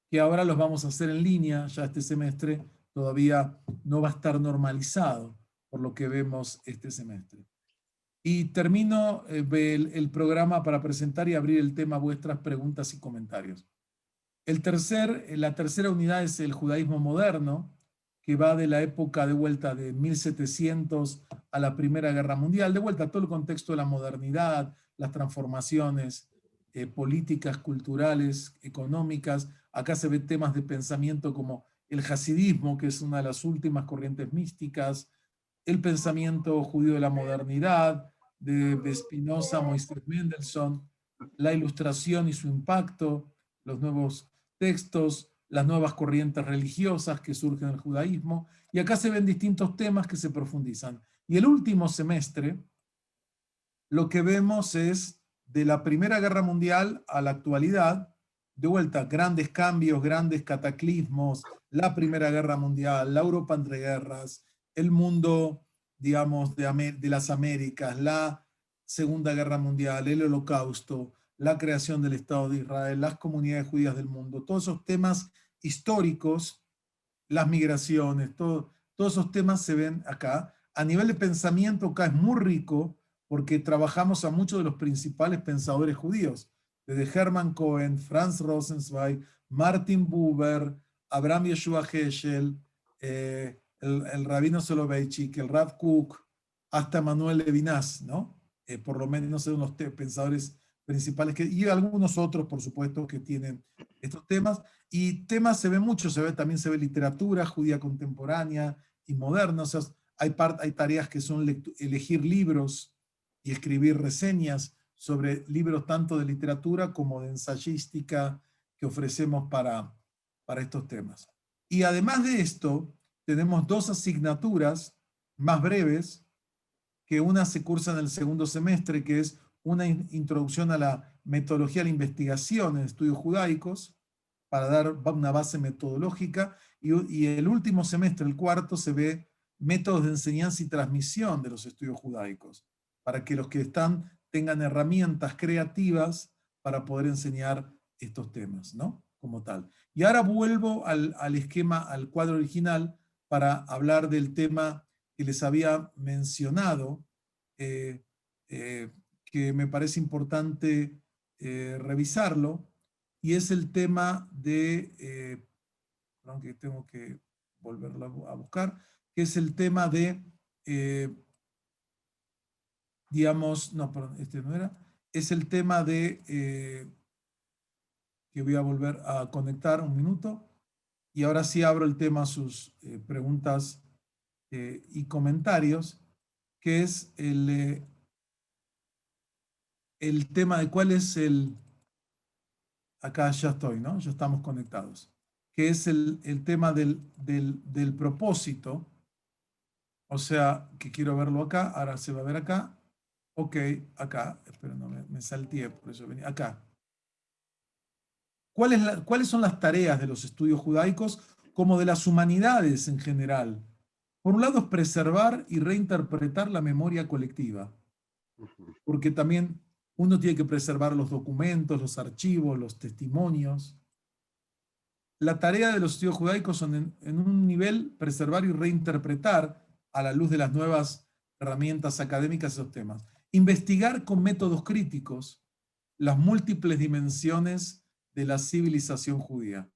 A: que ahora los vamos a hacer en línea, ya este semestre todavía no va a estar normalizado por lo que vemos este semestre. Y termino el programa para presentar y abrir el tema a vuestras preguntas y comentarios. La tercera unidad es el judaísmo moderno, que va de la época de vuelta de 1700 a la Primera Guerra Mundial, de vuelta a todo el contexto de la modernidad, las transformaciones políticas, culturales, económicas. Acá se ven temas de pensamiento como el hasidismo, que es una de las últimas corrientes místicas, el pensamiento judío de la modernidad, de Spinoza, Moisés Mendelssohn, la ilustración y su impacto, los nuevos textos, las nuevas corrientes religiosas que surgen en el judaísmo, y acá se ven distintos temas que se profundizan. Y el último semestre, lo que vemos es de la Primera Guerra Mundial a la actualidad, de vuelta, grandes cambios, grandes cataclismos, la Primera Guerra Mundial, la Europa entre guerras, el mundo, digamos, de las Américas, la Segunda Guerra Mundial, el Holocausto, la creación del Estado de Israel, las comunidades judías del mundo, todos esos temas históricos, las migraciones, todos esos temas se ven acá. A nivel de pensamiento, acá es muy rico porque trabajamos a muchos de los principales pensadores judíos, desde Hermann Cohen, Franz Rosenzweig, Martin Buber, Abraham Yeshua Heschel, el rabino Soloveitchik, el Rav Kook, hasta Manuel Levinas, ¿no? Por lo menos son los pensadores principales, y algunos otros, por supuesto, que tienen estos temas. Y temas se ve mucho, también se ve literatura judía contemporánea y moderna. O sea, hay tareas que son elegir libros y escribir reseñas sobre libros tanto de literatura como de ensayística que ofrecemos para estos temas. Y además de esto, tenemos 2 asignaturas más breves, que una se cursa en el segundo semestre, que es una introducción a la metodología de la investigación en estudios judaicos, para dar una base metodológica, y el último semestre, el cuarto, se ve métodos de enseñanza y transmisión de los estudios judaicos, para que los que están tengan herramientas creativas para poder enseñar estos temas, ¿no? Como tal. Y ahora vuelvo al esquema, al cuadro original, para hablar del tema que les había mencionado, eh, que me parece importante revisarlo, y es el tema de, perdón, que tengo que volverlo a buscar, que es el tema de, digamos, no, perdón, este no era, es el tema de, que voy a volver a conectar un minuto, y ahora sí abro el tema a sus preguntas y comentarios, que es el tema de cuál es acá ya estoy, ¿no? Ya estamos conectados, que es el tema del propósito, o sea, que quiero verlo acá, ahora se va a ver acá, ok, acá, espero, no me salté, por eso venía, acá. ¿Cuáles son las tareas de los estudios judaicos como de las humanidades en general? Por un lado es preservar y reinterpretar la memoria colectiva, porque también uno tiene que preservar los documentos, los archivos, los testimonios. La tarea de los estudios judaicos son en un nivel preservar y reinterpretar a la luz de las nuevas herramientas académicas esos temas. Investigar con métodos críticos las múltiples dimensiones de la civilización judía.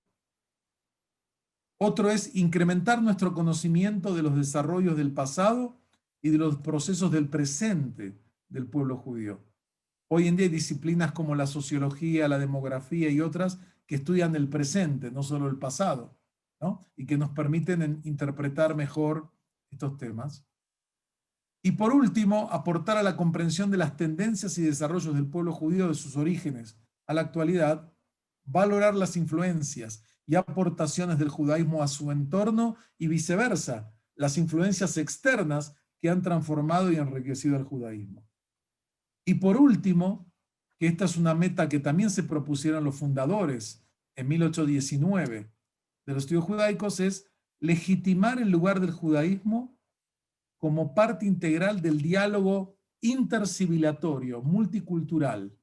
A: Otro es incrementar nuestro conocimiento de los desarrollos del pasado y de los procesos del presente del pueblo judío. Hoy en día hay disciplinas como la sociología, la demografía y otras que estudian el presente, no solo el pasado, ¿no? Y que nos permiten interpretar mejor estos temas. Y por último, aportar a la comprensión de las tendencias y desarrollos del pueblo judío de sus orígenes a la actualidad, valorar las influencias y aportaciones del judaísmo a su entorno y viceversa, las influencias externas que han transformado y enriquecido el judaísmo. Y por último, que esta es una meta que también se propusieron los fundadores en 1819 de los estudios judaicos, es legitimar el lugar del judaísmo como parte integral del diálogo intercivilatorio, multicultural,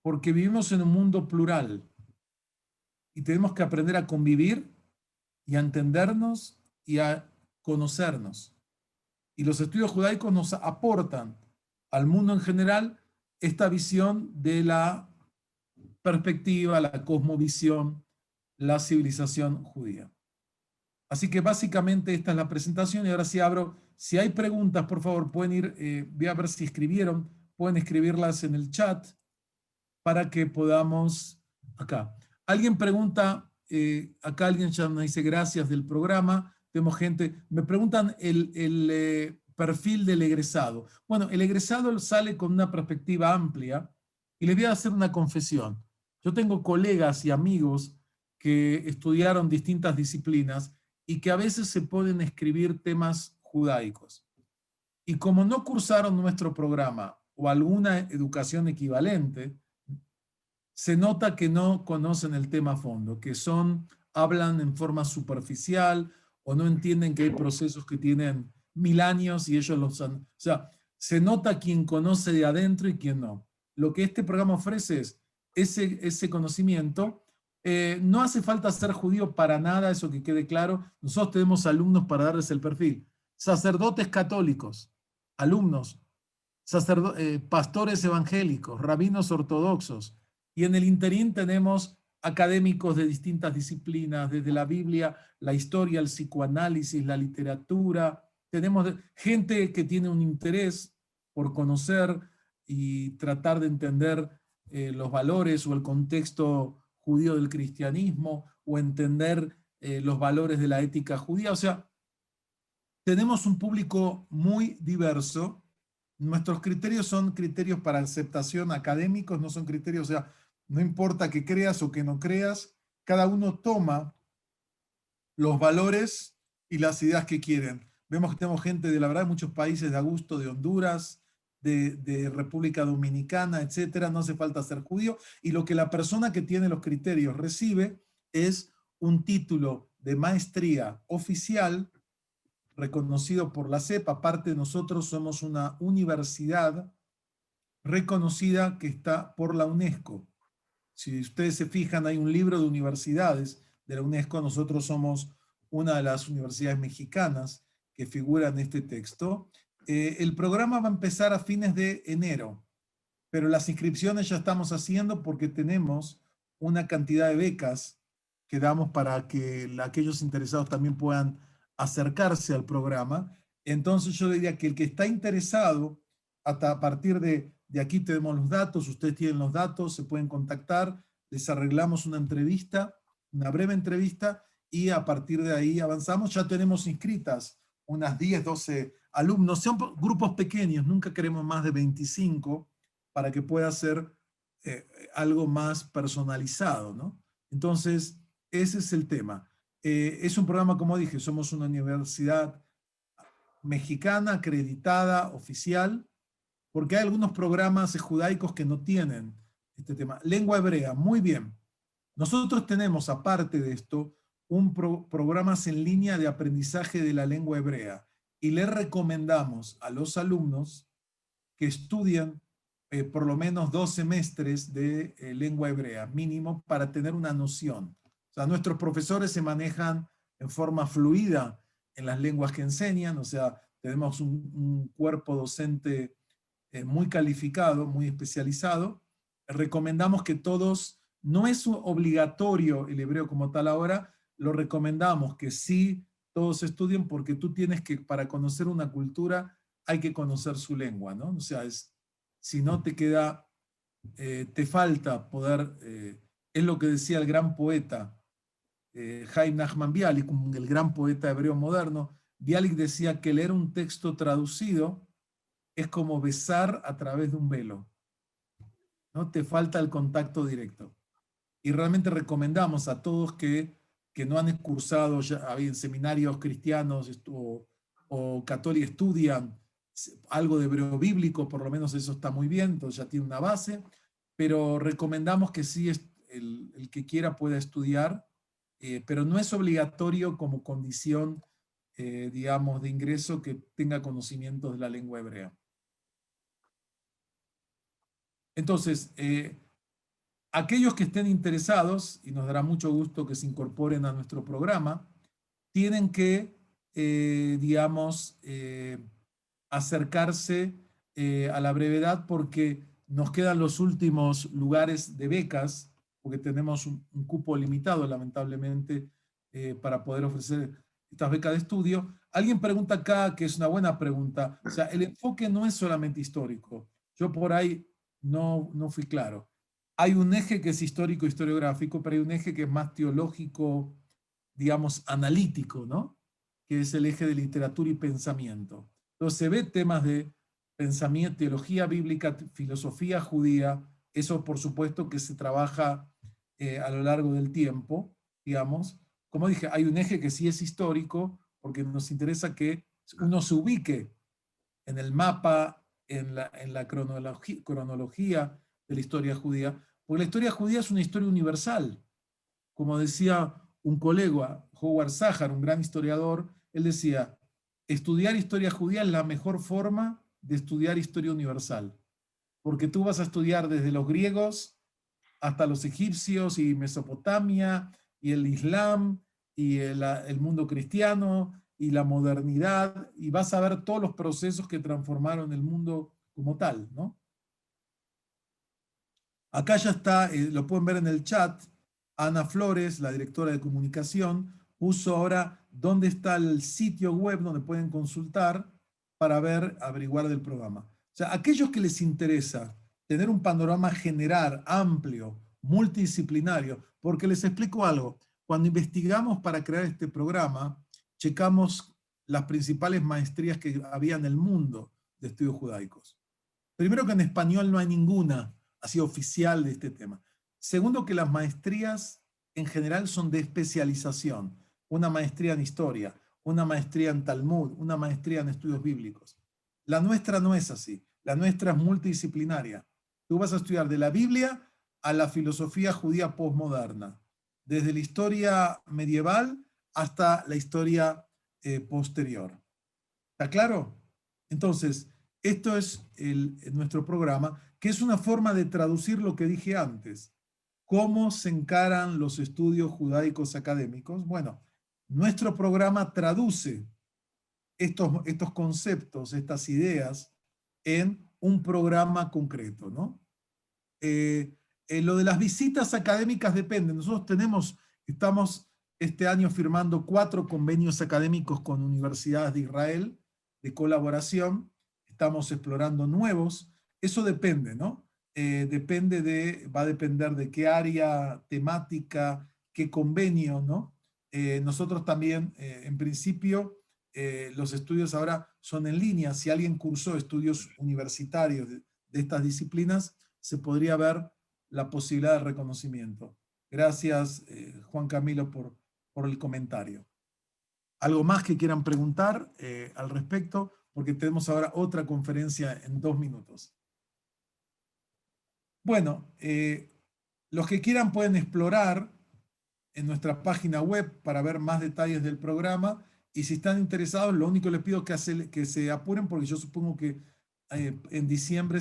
A: porque vivimos en un mundo plural y tenemos que aprender a convivir y a entendernos y a conocernos. Y los estudios judaicos nos aportan al mundo en general esta visión de la perspectiva, la cosmovisión, la civilización judía. Así que básicamente esta es la presentación y ahora sí abro. Si hay preguntas, por favor, pueden ir, voy a ver si escribieron, pueden escribirlas en el chat para que podamos, acá. Alguien pregunta, acá alguien ya nos dice gracias del programa, tenemos gente, me preguntan el perfil del egresado. Bueno, el egresado sale con una perspectiva amplia y les voy a hacer una confesión. Yo tengo colegas y amigos que estudiaron distintas disciplinas y que a veces se pueden escribir temas judaicos. Y como no cursaron nuestro programa o alguna educación equivalente, se nota que no conocen el tema a fondo, que hablan en forma superficial o no entienden que hay procesos que tienen 1000 años y ellos los han... O sea, se nota quién conoce de adentro y quién no. Lo que este programa ofrece es ese conocimiento. No hace falta ser judío para nada, eso que quede claro. Nosotros tenemos alumnos para darles el perfil. Sacerdotes católicos, alumnos, pastores evangélicos, rabinos ortodoxos, y en el interín tenemos académicos de distintas disciplinas, desde la Biblia, la historia, el psicoanálisis, la literatura. Tenemos gente que tiene un interés por conocer y tratar de entender los valores o el contexto judío del cristianismo o entender los valores de la ética judía. O sea, tenemos un público muy diverso. Nuestros criterios son criterios para aceptación académicos, no son criterios, o sea, no importa que creas o que no creas, cada uno toma los valores y las ideas que quieren. Vemos que tenemos gente de la verdad de muchos países, de Augusto, de Honduras, de República Dominicana, etcétera. No hace falta ser judío. Y lo que la persona que tiene los criterios recibe es un título de maestría oficial reconocido por la CEP. Aparte, nosotros somos una universidad reconocida que está por la UNESCO. Si ustedes se fijan, hay un libro de universidades de la UNESCO. Nosotros somos una de las universidades mexicanas que figura en este texto. El programa va a empezar a fines de enero, pero las inscripciones ya estamos haciendo porque tenemos una cantidad de becas que damos para que aquellos interesados también puedan acercarse al programa. Entonces yo diría que el que está interesado, hasta a partir de aquí tenemos los datos, ustedes tienen los datos, se pueden contactar, les arreglamos una entrevista, una breve entrevista, y a partir de ahí avanzamos. Ya tenemos inscritas unas 10, 12 alumnos, son grupos pequeños, nunca queremos más de 25, para que pueda ser algo más personalizado, ¿no? Entonces, ese es el tema. Es un programa, como dije, somos una universidad mexicana, acreditada, oficial, porque hay algunos programas judaicos que no tienen este tema. Lengua hebrea, muy bien. Nosotros tenemos, aparte de esto, programas en línea de aprendizaje de la lengua hebrea y les recomendamos a los alumnos que estudien por lo menos 2 semestres de lengua hebrea, mínimo, para tener una noción. O sea, nuestros profesores se manejan en forma fluida en las lenguas que enseñan, o sea, tenemos un cuerpo docente muy calificado, muy especializado. Recomendamos que todos, no es obligatorio el hebreo como tal ahora, lo recomendamos que sí todos estudien porque tú tienes que, para conocer una cultura, hay que conocer su lengua, ¿no? O sea, si no te queda, te falta poder, es lo que decía el gran poeta Haim Nachman Bialik, el gran poeta hebreo moderno, Bialik decía que leer un texto traducido es como besar a través de un velo, ¿no? Te falta el contacto directo. Y realmente recomendamos a todos que no han cursado ya en seminarios cristianos o católicos, estudian algo de hebreo bíblico, por lo menos eso está muy bien, entonces ya tiene una base, pero recomendamos que sí el que quiera pueda estudiar, pero no es obligatorio como condición, digamos, de ingreso que tenga conocimientos de la lengua hebrea. Entonces, aquellos que estén interesados, y nos dará mucho gusto que se incorporen a nuestro programa, tienen que, digamos, acercarse a la brevedad porque nos quedan los últimos lugares de becas, porque tenemos un cupo limitado, lamentablemente, para poder ofrecer estas becas de estudio. Alguien pregunta acá, que es una buena pregunta, o sea, el enfoque no es solamente histórico. Yo por ahí no fui claro. Hay un eje que es histórico, historiográfico, pero hay un eje que es más teológico, digamos, analítico, ¿no? Que es el eje de literatura y pensamiento. Entonces se ve temas de pensamiento, teología bíblica, filosofía judía, eso por supuesto que se trabaja a lo largo del tiempo, digamos. Como dije, hay un eje que sí es histórico, porque nos interesa que uno se ubique en el mapa, en la cronología de la historia judía, porque la historia judía es una historia universal. Como decía un colega, Howard Sahar, un gran historiador, él decía, estudiar historia judía es la mejor forma de estudiar historia universal, porque tú vas a estudiar desde los griegos hasta los egipcios y Mesopotamia y el Islam y el mundo cristiano y la modernidad, y vas a ver todos los procesos que transformaron el mundo como tal, ¿no? Acá ya está, lo pueden ver en el chat, Ana Flores, la directora de comunicación, puso ahora dónde está el sitio web donde pueden consultar para ver, averiguar del programa. O sea, aquellos que les interesa tener un panorama general, amplio, multidisciplinario, porque les explico algo, cuando investigamos para crear este programa, checamos las principales maestrías que había en el mundo de estudios judaicos. Primero que en español no hay ninguna así oficial de este tema. Segundo que las maestrías en general son de especialización. Una maestría en historia, una maestría en Talmud, una maestría en estudios bíblicos. La nuestra no es así. La nuestra es multidisciplinaria. Tú vas a estudiar de la Biblia a la filosofía judía postmoderna, desde la historia medieval hasta la historia posterior. ¿Está claro? Entonces, esto es nuestro programa, que es una forma de traducir lo que dije antes. ¿Cómo se encaran los estudios judaicos académicos? Bueno, nuestro programa traduce estos conceptos, estas ideas, en un programa concreto, ¿no? Lo de las visitas académicas depende. Nosotros estamos este año firmando 4 convenios académicos con universidades de Israel de colaboración. Estamos explorando nuevos. Eso depende, ¿no? Va a depender de qué área temática, qué convenio, ¿no? Nosotros también, en principio, los estudios ahora son en línea. Si alguien cursó estudios universitarios de estas disciplinas, se podría ver la posibilidad de reconocimiento. Gracias, Juan Camilo, por el comentario. ¿Algo más que quieran preguntar al respecto? Porque tenemos ahora otra conferencia en 2 minutos. Bueno, los que quieran pueden explorar en nuestra página web para ver más detalles del programa, y si están interesados, lo único que les pido es que se apuren, porque yo supongo que en diciembre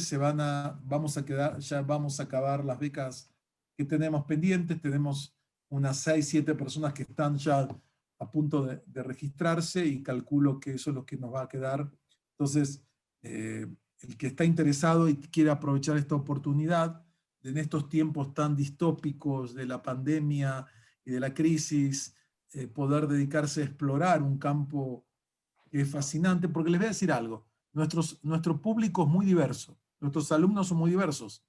A: vamos a acabar las becas que tenemos pendientes. Tenemos unas 6, 7 personas que están ya a punto de registrarse, y calculo que eso es lo que nos va a quedar. Entonces, el que está interesado y quiere aprovechar esta oportunidad en estos tiempos tan distópicos de la pandemia y de la crisis, poder dedicarse a explorar un campo que es fascinante, porque les voy a decir algo, nuestro público es muy diverso, nuestros alumnos son muy diversos,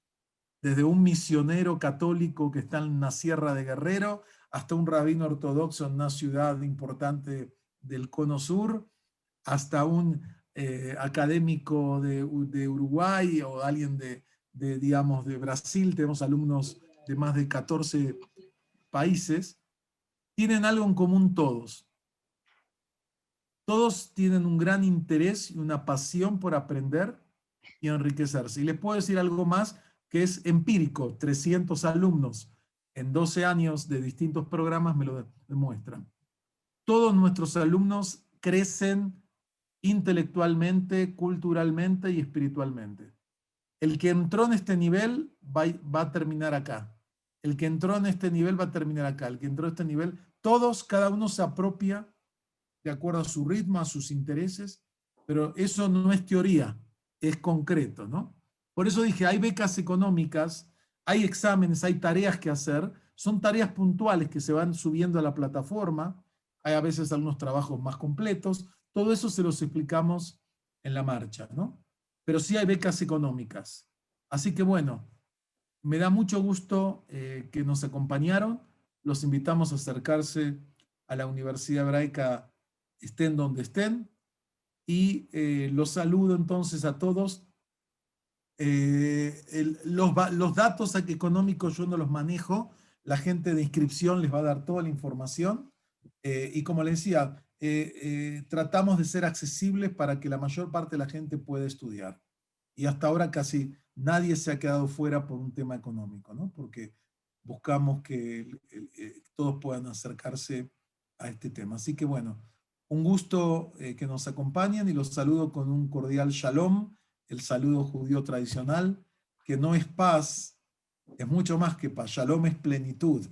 A: desde un misionero católico que está en una sierra de Guerrero, hasta un rabino ortodoxo en una ciudad importante del Cono Sur, hasta un académico de Uruguay o alguien digamos, de Brasil. Tenemos alumnos de más de 14 países. Tienen algo en común todos. Todos tienen un gran interés y una pasión por aprender y enriquecerse. Y les puedo decir algo más que es empírico. 300 alumnos en 12 años de distintos programas me lo demuestran. Todos nuestros alumnos crecen intelectualmente, culturalmente y espiritualmente. El que entró en este nivel va a terminar acá. El que entró en este nivel va a terminar acá. El que entró en este nivel, todos, cada uno se apropia de acuerdo a su ritmo, a sus intereses, pero eso no es teoría, es concreto, ¿no? Por eso dije, hay becas económicas, hay exámenes, hay tareas que hacer, son tareas puntuales que se van subiendo a la plataforma, hay a veces algunos trabajos más completos, todo eso se los explicamos en la marcha, ¿no? Pero sí hay becas económicas. Así que bueno, me da mucho gusto que nos acompañaron, los invitamos a acercarse a la Universidad Hebraica, estén donde estén, y los saludo entonces a todos. Los datos económicos yo no los manejo, la gente de inscripción les va a dar toda la información, y como les decía, tratamos de ser accesibles para que la mayor parte de la gente pueda estudiar. Y hasta ahora casi nadie se ha quedado fuera por un tema económico, ¿no? Porque buscamos que todos puedan acercarse a este tema. Así que bueno, un gusto que nos acompañen, y los saludo con un cordial shalom, el saludo judío tradicional, que no es paz, es mucho más que paz. Shalom es plenitud.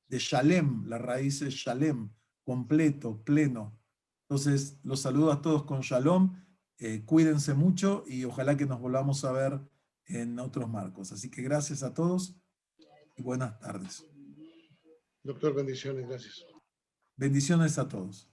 A: De shalem, la raíz es shalem, completo, pleno. Entonces, los saludo a todos con shalom, cuídense mucho y ojalá que nos volvamos a ver en otros marcos. Así que gracias a todos y buenas tardes.
B: Doctor, bendiciones, gracias.
A: Bendiciones a todos.